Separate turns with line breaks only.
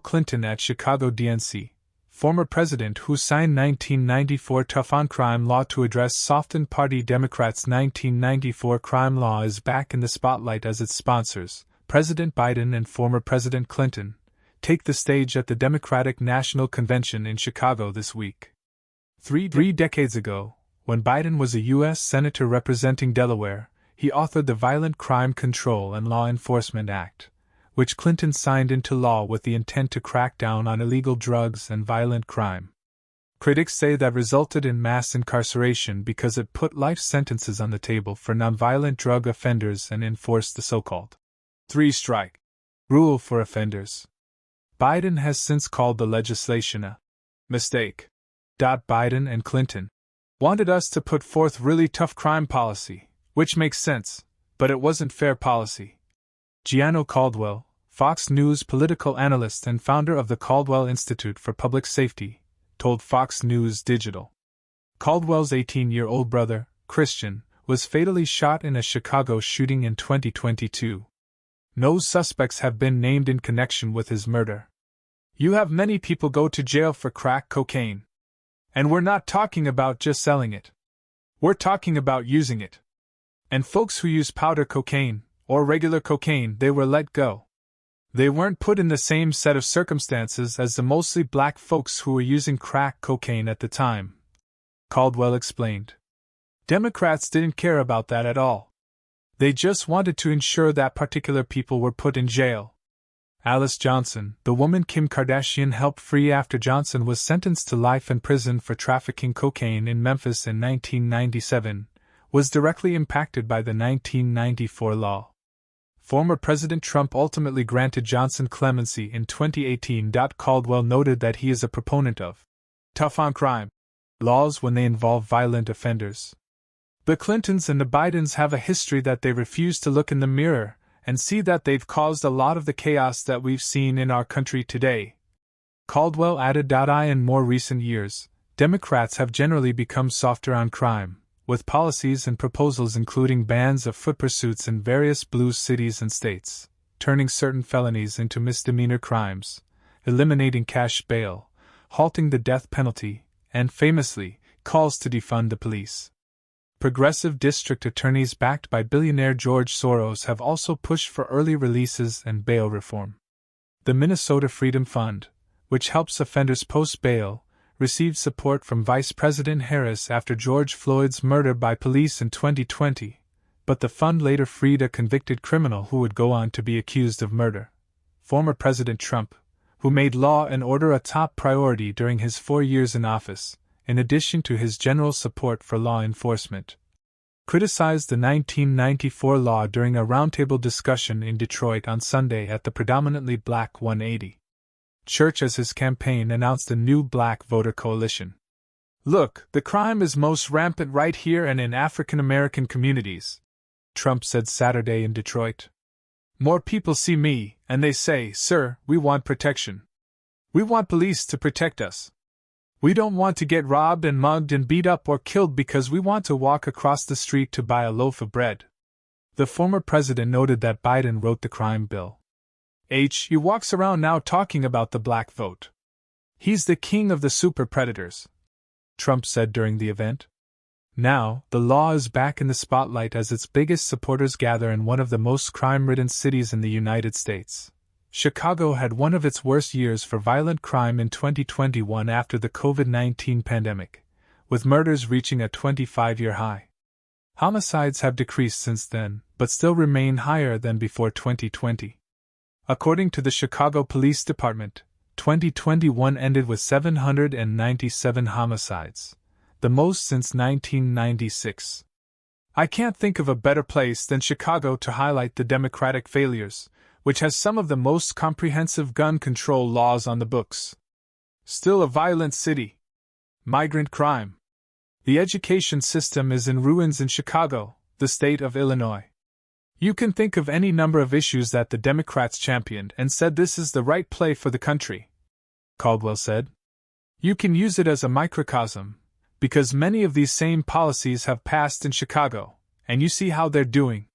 Clinton at Chicago DNC, former president who signed 1994 Tough on Crime law to address softened Party Democrats' 1994 crime law, is back in the spotlight as its sponsors, President Biden and former President Clinton, take the stage at the Democratic National Convention in Chicago this week. Three decades ago, when Biden was a U.S. Senator representing Delaware, he authored the Violent Crime Control and Law Enforcement Act, which Clinton signed into law with the intent to crack down on illegal drugs and violent crime. Critics say that resulted in mass incarceration because it put life sentences on the table for nonviolent drug offenders and enforced the so-called three-strike rule for offenders. Biden has since called the legislation a mistake. Biden and Clinton wanted us to put forth really tough crime policy, which makes sense, but it wasn't fair policy. Gianno Caldwell, Fox News political analyst and founder of the Caldwell Institute for Public Safety, told Fox News Digital. Caldwell's 18-year-old brother, Christian, was fatally shot in a Chicago shooting in 2022. No suspects have been named in connection with his murder. You have many people go to jail for crack cocaine. And we're not talking about just selling it. We're talking about using it. And folks who use powder cocaine, or regular cocaine, they were let go. They weren't put in the same set of circumstances as the mostly black folks who were using crack cocaine at the time, Caldwell explained. Democrats didn't care about that at all. They just wanted to ensure that particular people were put in jail. Alice Johnson, the woman Kim Kardashian helped free after Johnson was sentenced to life in prison for trafficking cocaine in Memphis in 1997, was directly impacted by the 1994 law. Former President Trump ultimately granted Johnson clemency in 2018. Caldwell noted that he is a proponent of tough on crime laws when they involve violent offenders. The Clintons and the Bidens have a history that they refuse to look in the mirror and see that they've caused a lot of the chaos that we've seen in our country today. Caldwell added, in more recent years, Democrats have generally become softer on crime, with policies and proposals including bans of foot pursuits in various blue cities and states, turning certain felonies into misdemeanor crimes, eliminating cash bail, halting the death penalty, and famously, calls to defund the police. Progressive district attorneys backed by billionaire George Soros have also pushed for early releases and bail reform. The Minnesota Freedom Fund, which helps offenders post bail, received support from Vice President Harris after George Floyd's murder by police in 2020, but the fund later freed a convicted criminal who would go on to be accused of murder. Former President Trump, who made law and order a top priority during his 4 years in office, in addition to his general support for law enforcement, criticized the 1994 law during a roundtable discussion in Detroit on Sunday at the predominantly black 180 Church as his campaign announced a new black voter coalition. "Look, the crime is most rampant right here and in African American communities," Trump said Saturday in Detroit. "More people see me, and they say, 'Sir, we want protection. We want police to protect us. We don't want to get robbed and mugged and beat up or killed because we want to walk across the street to buy a loaf of bread." The former president noted that Biden wrote the crime bill. He walks around now talking about the black vote. He's the king of the super predators, Trump said during the event. Now, the law is back in the spotlight as its biggest supporters gather in one of the most crime-ridden cities in the United States. Chicago had one of its worst years for violent crime in 2021 after the COVID-19 pandemic, with murders reaching a 25-year high. Homicides have decreased since then, but still remain higher than before 2020. According to the Chicago Police Department, 2021 ended with 797 homicides, the most since 1996. I can't think of a better place than Chicago to highlight the Democratic failures, which has some of the most comprehensive gun control laws on the books. Still a violent city. Migrant crime. The education system is in ruins in Chicago, the state of Illinois. You can think of any number of issues that the Democrats championed and said this is the right play for the country, Caldwell said. You can use it as a microcosm, because many of these same policies have passed in Chicago, and you see how they're doing.